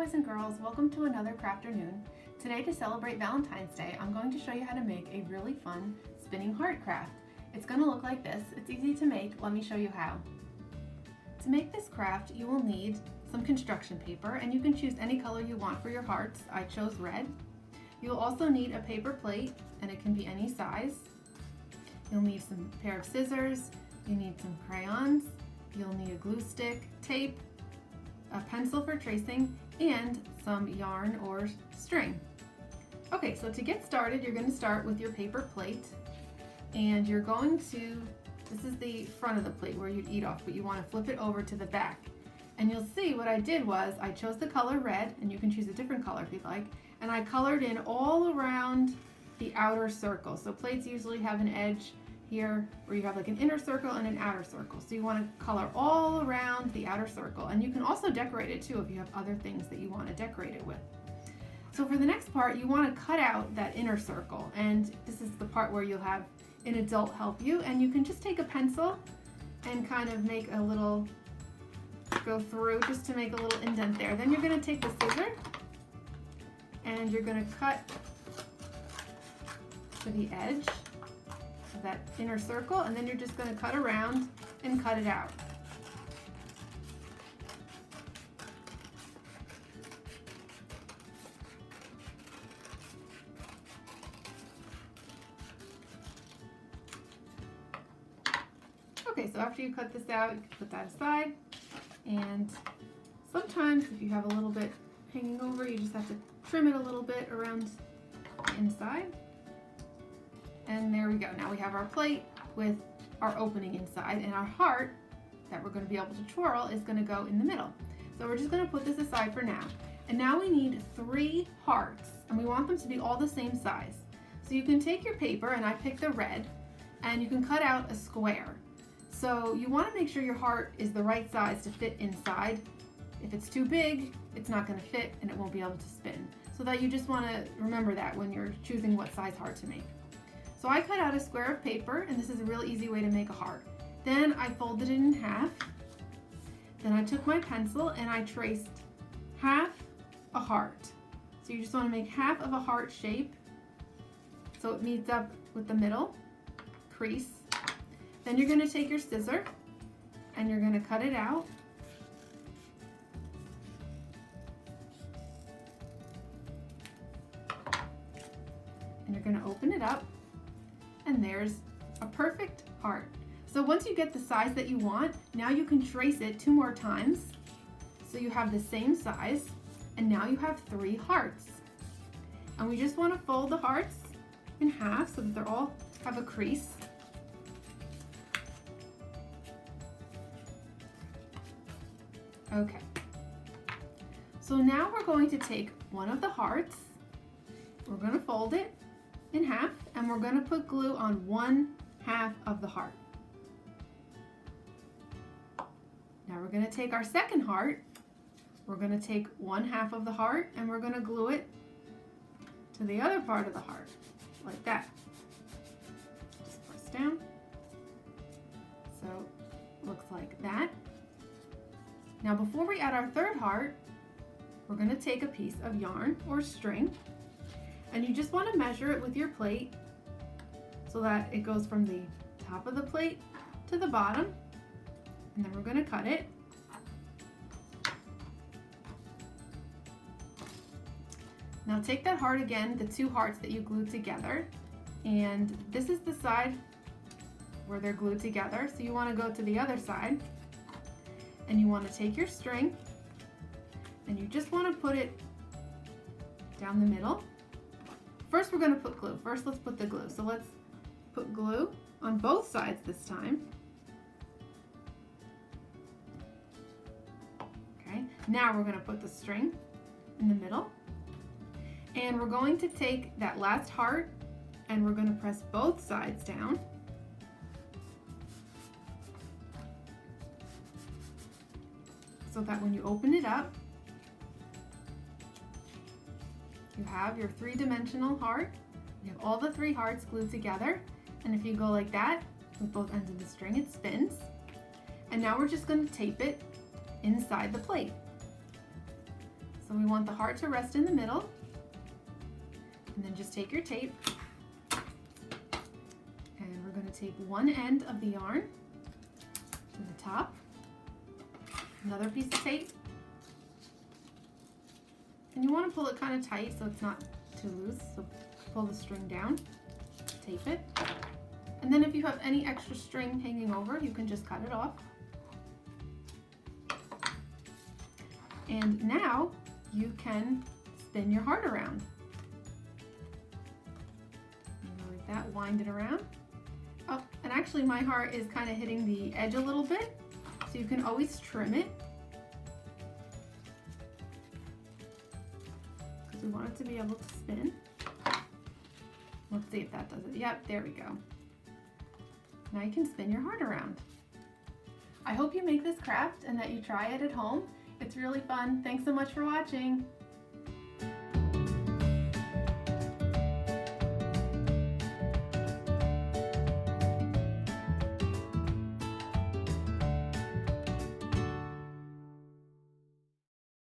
boys and girls, welcome to another Crafternoon. Today, to celebrate Valentine's Day, I'm going to show you how to make a really fun spinning heart craft. It's going to look like this. It's easy to make. Let me show you how. To make this craft, you will need some construction paper, and you can choose any color you want for your hearts. I chose red. You'll also need a paper plate, and it can be any size. You'll need some pair of scissors. You need some crayons. You'll need a glue stick, tape, a pencil for tracing, and some yarn or string. Okay, so to get started, you're going to start with your paper plate, and you're going to, this is the front of the plate where you'd eat off, but you want to flip it over to the back. And you'll see what I did was I chose the color red, and you can choose a different color if you'd like, and I colored in all around the outer circle. So plates usually have an edge here where you have like an inner circle and an outer circle. So you want to color all around the outer circle, and you can also decorate it too if you have other things that you want to decorate it with. So for the next part, you want to cut out that inner circle, and this is the part where you'll have an adult help you, and you can just take a pencil and kind of make a little, go through just to make a little indent there. Then you're going to take the scissor and you're going to cut to the edge of that inner circle, and then you're just going to cut around and cut it out. Okay, so after you cut this out, you can put that aside, and sometimes if you have a little bit hanging over, you just have to trim it a little bit around the inside. And there we go. Now we have our plate with our opening inside, and our heart that we're going to be able to twirl is going to go in the middle. So we're just going to put this aside for now. And now we need 3 hearts, and we want them to be all the same size. So you can take your paper, and I picked the red, and you can cut out a square. So you want to make sure your heart is the right size to fit inside. If it's too big, it's not going to fit and it won't be able to spin. So that you just want to remember that when you're choosing what size heart to make. So I cut out a square of paper, and this is a real easy way to make a heart. Then I folded it in half. Then I took my pencil and I traced half a heart. So you just want to make half of a heart shape so it meets up with the middle crease. Then you're going to take your scissor and you're going to cut it out. And you're going to open it up, and there's a perfect heart. So once you get the size that you want, now you can trace it 2 more times so you have the same size, and now you have 3 hearts. And we just want to fold the hearts in half so that they're all have a crease. Okay, so now we're going to take one of the hearts, we're going to fold it in half, and we're going to put glue on 1/2 of the heart. Now we're going to take our second heart, we're going to take 1/2 of the heart, and we're going to glue it to the other part of the heart, like that. Just press down. So it looks like that. Now before we add our third heart, we're going to take a piece of yarn or string, and you just want to measure it with your plate so that it goes from the top of the plate to the bottom, and then we're going to cut it. Now take that heart again, the 2 hearts that you glued together, and this is the side where they're glued together, so you want to go to the other side. And you want to take your string and you just want to put it down the middle. First we're going to put glue. First let's put the glue. So let's put glue on both sides this time. Okay, now we're going to put the string in the middle. And we're going to take that last heart and we're going to press both sides down. So that when you open it up, you have your 3-dimensional heart. You have all the 3 hearts glued together, and if you go like that with both ends of the string, it spins. And now we're just going to tape it inside the plate. So we want the heart to rest in the middle, and then just take your tape, and we're going to tape one end of the yarn to the top, another piece of tape, and you want to pull it kind of tight so it's not too loose, so pull the string down, tape it, and then if you have any extra string hanging over, you can just cut it off. And now you can spin your heart around. Like that, wind it around. Oh, and actually my heart is kind of hitting the edge a little bit, so you can always trim it, because we want it to be able to spin. Let's see if that does it. Yep, there we go. Now you can spin your heart around. I hope you make this craft and that you try it at home. It's really fun. Thanks so much for watching.